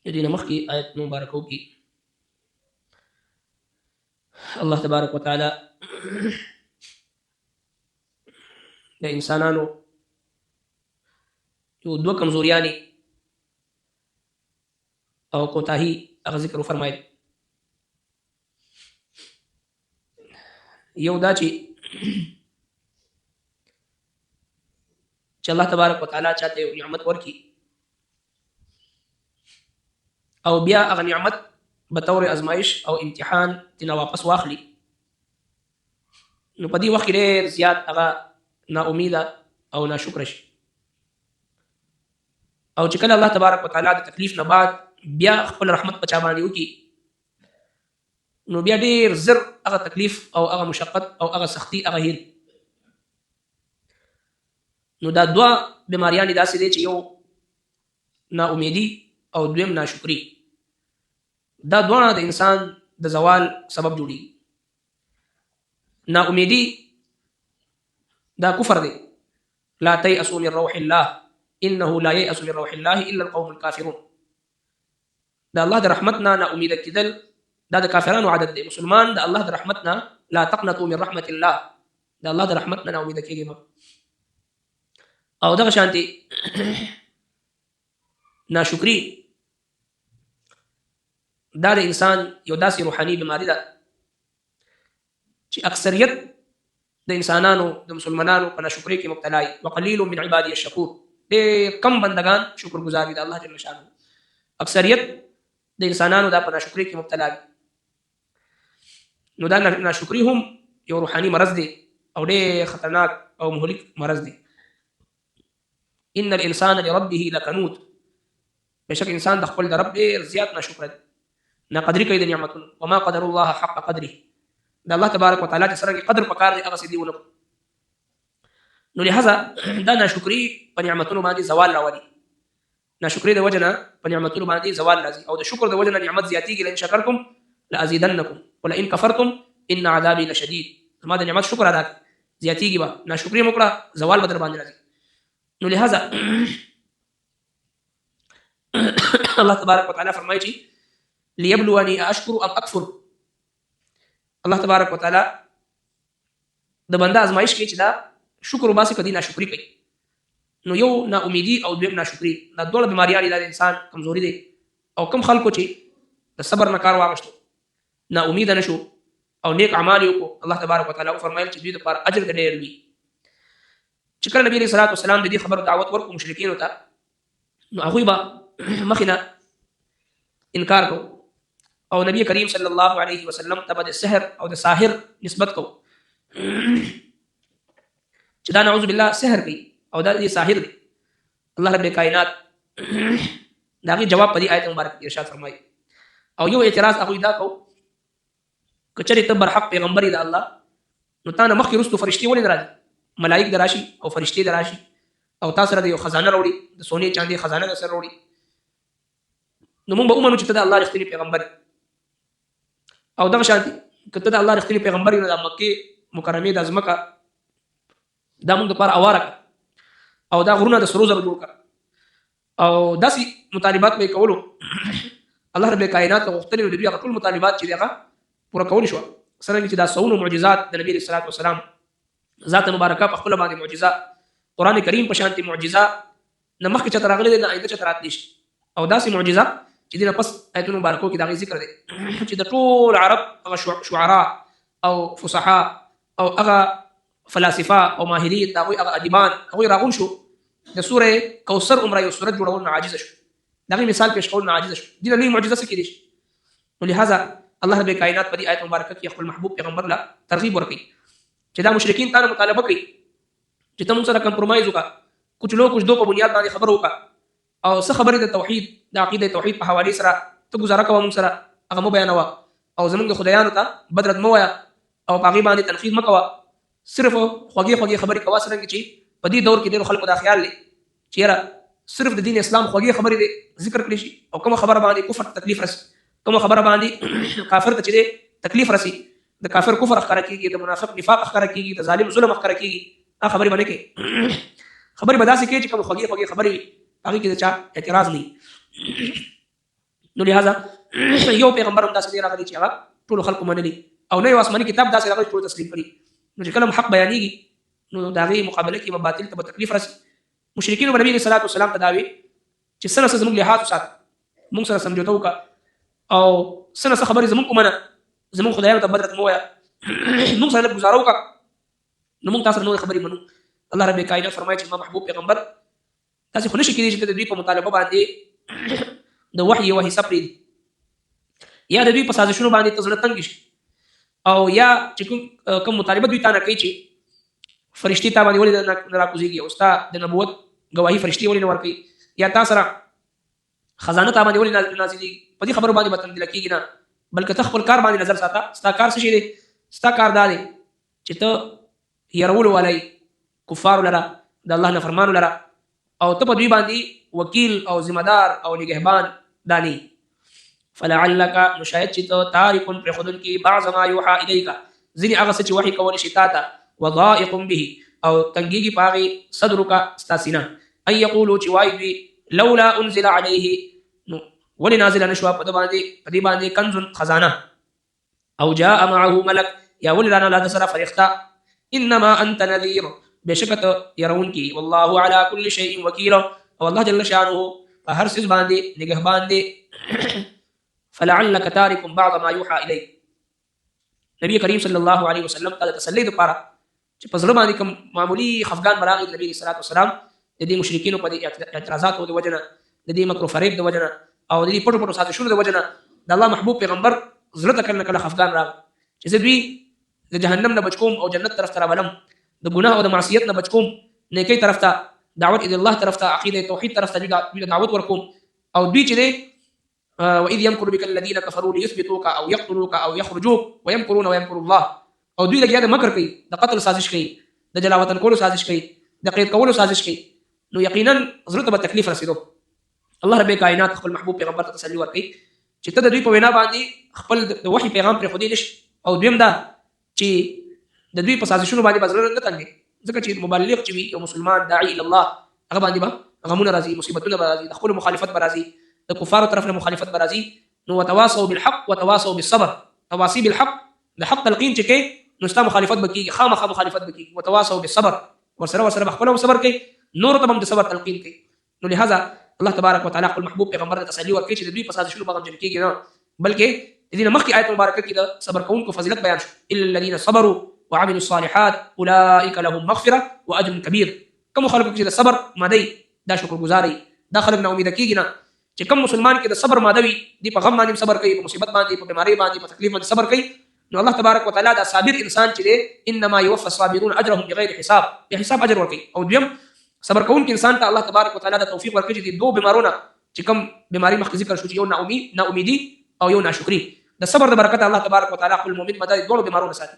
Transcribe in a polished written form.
دې نه مخکې آیت مبارکو کې الله تبارک وتعالى د انسانانو یو دوه کمزوریانې او کوتاهي هغه ذکر وفرمایل. یو دا چې الله تبارک وتعالى چاته یو نعمت ورکړي او بیا هغه نعمت بطور ازمایش او امتحان تینا واپس واخلي، نو په دې وخت کې ډېر زیات هغه نا امیده او ناشکره شي. او چې کله الله تبارک وتعالى د تکلیف نه بعد بیا خپل رحمت په چا باندې وکړي، نو بیا ډېر زر هغه تکلیف او هغه مشقت او هغه سختی هغه هیر. نو دا دوه بیماریانې داسې دي چې یو نا امیدي او دویم ناشکري، دا دواړه د انسان د زوال سبب جوړي. نا امیدي دا کفر دی، لا تيأسوا من روح الله انه لا ييأس من روح الله الا القوم الكافرون. دا الله د رحمتنا نا امید کېدل دا د کافرانو عادت دی. مسلمان د الله د رحمتنا لا تقنطوا من رحمت الله، د الله د رحمتنا نا امید کېږي. او دغه شانتي ناشکری دا د انسان یو داسې روحاني بیماری ده چې اکثریت د انسانانو د مسلمانانو په ناشکری کې مبتلا دي. وقلیل من عبادی الشکور، ډېر کم بندگان شکر گزار دي د الله جل شانه. اکثریت د انسانانو دا په ناشکری کې مبتلا دي. نو دا ناشکری هم یو روحاني مرض دی او ډېر خطرناک او مهلک مرض دی. ان الانسان لربه لکنود، بشک انسان د خپل رب ډېر زیات ناشکر دی، ناقدري کوي د نعمتونو. وما قدر الله حق قدره، د الله تبارک وتعالى چې څرنګه قدر پکار دی هغه سي ونه. نو لہذا دا ناشکری په نعمتونو باندې زوال راولي. ناشکری د وجنه په نعمتونو باندې زوال راځي، او د شکر د وجنه نعمت زیاتیږي. لئن شکرتم لازیدنکم ولئن کفرتم ان عذابی لشدید. ما د نعمت شکر ادا زیاتیږي، با ناشکری وکړه زوال بدر باندې راځي. نو لہذا الله تبارک وتعالى فرمایي چې ليبلوني اشکر ام اکفر. الله تبارک وتعالى د بنده ازمایش کوي چې دا شکر وباسي کدي ناشکری کوي. نو یو نا امیدي او دویم ناشکری، دا ډول بیماریاں د انسان کمزوري دي. او کم خلکو چې د صبر نه کار واغشتو، نا امید نشو او نیک اعمال وکړو، الله تبارک وتعالى فرمایل چې دوی لپاره اجر ډېر وي. چې کله نبی صلی الله علیه وسلم د دې خبر دعوت ورکړو مشرکین ته، نو هغه با مخینه انکار کو او نبی کریم صلی الله علیه وسلم ته د سحر او د ساحر نسبت کو چې دا نعوذ بالله سحر کوي او دا دې ساحر دی. الله رب کائنات داغي جواب په دې آیت مبارک کې ارشاد فرمایي. او یو اعتراض هغه دا کو کچری ته برحق پیغمبري د الله، نو تا نه مخکې رستو فرشتي ولې راځي، ملائک دراشي او فرشتي دراشي او تاسو سره د یو خزانه وروړي، د سونې چاندي خزانه سره وروړي، نو موږ به ومنو چې ته د الله رښتینی پیغمبر. او دغه شانتي کته د الله رښتینی پیغمبر نو د مکه مکرمه د ازمکه دا موږ لپاره اواره او دا غرونه د سرو زرو جوړ کړ او داسې مطالبات به کولو. الله رب کائنات غوښتل د دې ټول مطالبات چې هغه پوره کول شو. سره چې دا سونو معجزات د نبی صلی الله علیه وسلم ذات مبارکه په خپل باندې معجزه، قران کریم په شانتي معجزه نه مخکې چتر راغلي نه آینده چتر راتلی شي. او داسې معجزه چې دغه پس آیتونو مبارکو کې دا ذکر دی چې د ټول عرب هغه شعراء او فصحاء او هغه فلاسفه او ماهرین دا هغه ادیبان هغه راغون شو د سوره کوثر عمره یو سورۃ جوړول عاجز شو. دغه مثال پیش کول عاجز شو، دغه لوی معجزه څه کېدی شي. نو لہذا الله رب کائنات په دې آیت مبارکه کې خپل محبوب پیغمبر لا ترغیب ورکړي چې دا مشرکین تا مطالبه کوي چې تم سره کمپرومایز وکړه، کچھ لو کچھ دو په بنیاد باندې خبر وکړه او څه خبره د توحید د عقیده توحید په حواله سره ته گزاره کوم سره هغه مو بیانوا او زمونږ خدایانو ته بدرت مو ویا او باغی باندې تنقید مکوا، صرف خوږی خوږی خبرې کوا سره چې په دې دور کې د خلکو د خیال لري چې را صرف د دین اسلام خوږی خبرې ذکر کړی شي او کوم خبره باندې کفر تکلیف رس، کوم خبره باندې کافر ته چې تکلیف رسی، د کافر کفر ښکارا کیږي، د منافق نفاق ښکارا کیږي، د ظالم ظلم ښکارا کیږي. هغه خبرې باندې کې خبرې بداسي کې چې کوم خوږی خوږی خبرې هغه کې چا اعتراض نه. نو لہذا یو پیغمبر هم داسې دی راغلی چې هغه ټولو خلکو منلی او نه یو آسماني کتاب داسې راغلی ټولو تسلیم کړي. نو چې کله حق بیانېږي نو د هغې مقابله کې به باطل ته به تکلیف راسي. مشرکینو به نبي علیه الصلاة والسلام ته دا وي چې څه نه څه زموږ لحاظ وساته، موږ سره سمجوته وکړه او څه نه څه خبرې زموږ ومنه، زموږ خدایانو ته بد رد مه وایه، موږ سره لږ ګزاره وکړه، نو موږ تاسو سره نورې خبرې منو. الله رب کائنات فرمایي چې زما محبوب پیغمبر تاسې خو نشي کېدی چې د دوی په مطالبه باندې د وحي یوه حصه پرېږدي یا د دوی په سازشونو باندې ته زړه تنګ شي، او یا چې کوم مطالبه دوی تا نه کوي چې فرشتې تا باندې ولې نه راکوزېږي او ستا د نبوت ګواهي فرشتې ولې نه ورکوي، یا تا سره خزانه تا باندې ولې نه نازلېږي. په دې خبرو باندې به تبدیله کېږي نه، بلکې ته خپل کار باندې نظر ساته. ستا کار څه شی دی؟ ستا کار دا دی چې ته یرولو والی کفارو لره، د الله نافرمانو لره، او ته په دوی باندې وکیل او ذمه دار او نگهبان دانی. فلعلک نو شاید چې ته تارک پرېښودونکي بعض ما یوحى الیک ځینې هغه څه چې وحي کولی شي تا ته، وضائق به او تنګېږي په هغې صدرک ستا سینه، ان یقولو چې وایي دوی لولا انزل علیه نو ولې نازله نه شوه په دې باندې کنز خزانه، او جاء معه ملک یا ولې رانه لا د سره فرښته. انما انت نذیر بېشکه ته يرونکي، والله على كل شيء وکیل او الله جل شانه په هر څیز باندې نگهبان دی. فلعلك تارك بعض ما يوحى الیک. نبی کریم صلی الله علیه وسلم ته د تسلی دپاره چې په زړه باندې کوم معمولي خفګان به راغی د نبي علیه الصلاة والسلام د دې مشرکینو په دې اعتراضاتو د وجه نه، د دې مکر و فریب د وجه نه، او د دې پټو پټو سازشونو د وجه نه د الله محبوب پیغمبر زړه ته کله نه کله خفګان راغی چې زه دوی د جهنم نه بچ کوم او جنت طرف ته رابلم، د ګناه او د معصیت نه بچ کوم، نیکۍ طرف ته، دعوت الى الله طرف ته، عقیده توحید طرف ته دوی دعوت ورکوم. او دوی چې دی واذ يمكر بك الذين كفروا ليثبتوك او يقتلوك او يخرجوك ويمكرون ويمكر الله. او دوی لګیا د مکر کوي، د قتل سازش کوي، د جلاوطن کولو سازش کوي، د قید کولو سازش کوي. نو یقینا زړه ته به تکلیف رسېدو. الله رب کائنات خپل محبوب پیغمبر ته تسلی ورکوي چې ته د دوی په وینا باندې خپل د وحي پیغام پرېښودی نشي، او دویم دا چې د دوی په سازشونو باندې به زړه نه تنګي، ځکه چې مبلغ چې وي یو مسلمان داعي الى الله هغه باندې به غمونه راځي، مصیبتونه به راځي، د خپلو مخالفت به راځي، د کفارو طرف نه مخالفت به راځي. نو وتواصوا بالحق وتواصوا بالصبر، تواصي بالحق د حق تلقین چې کوي نو ستا مخالفت به کېږي، خامخا مخالفت به کېږي. وتواصوا بالصبر ورسره به خپله صبر کوي، نور ته به هم د صبر تلقین کوي. نو لهذا الله تبارک وتعالی خپل محبوب پیغمبر ته تسلی ورکوي چې د دوی په سازشونو به غمجن کېږي نه، بلکې د دې نه مخکې آیت مبارکه کې د صبر کوونکو فضیلت بیان شو. الا الذين صبروا وعملوا الصالحات اولئک لهم مغفره واجر کبیر. کوم خلکو چې د صبر ماده دا شکرګزاري، دا خلک نه امید کېږي نه، چې کوم مسلمان کې د صبر ماده وي، دی په غم باندې صبر کوي، په مصیبت باندې، په بیماری باندې، په تکلیف باندې صبر کوي، نو الله تبارک وتعالی دا صابر انسان چې دی انما يوفى الصابرون اجرهم بغیر حساب، به حساب اجر ورکوي. او دویم صبر کوونکی انسان ته الله تبارک وتعالی دا توفیق ورکوي چې د دوه بیمارونه چې کوم بیماری مخکې ذکر شو چې یو نا امیدي او یو ناشکري، د صبر د برکت الله تبارک وتعالی خپل مؤمن مدد دوه بیمارونه ساتي.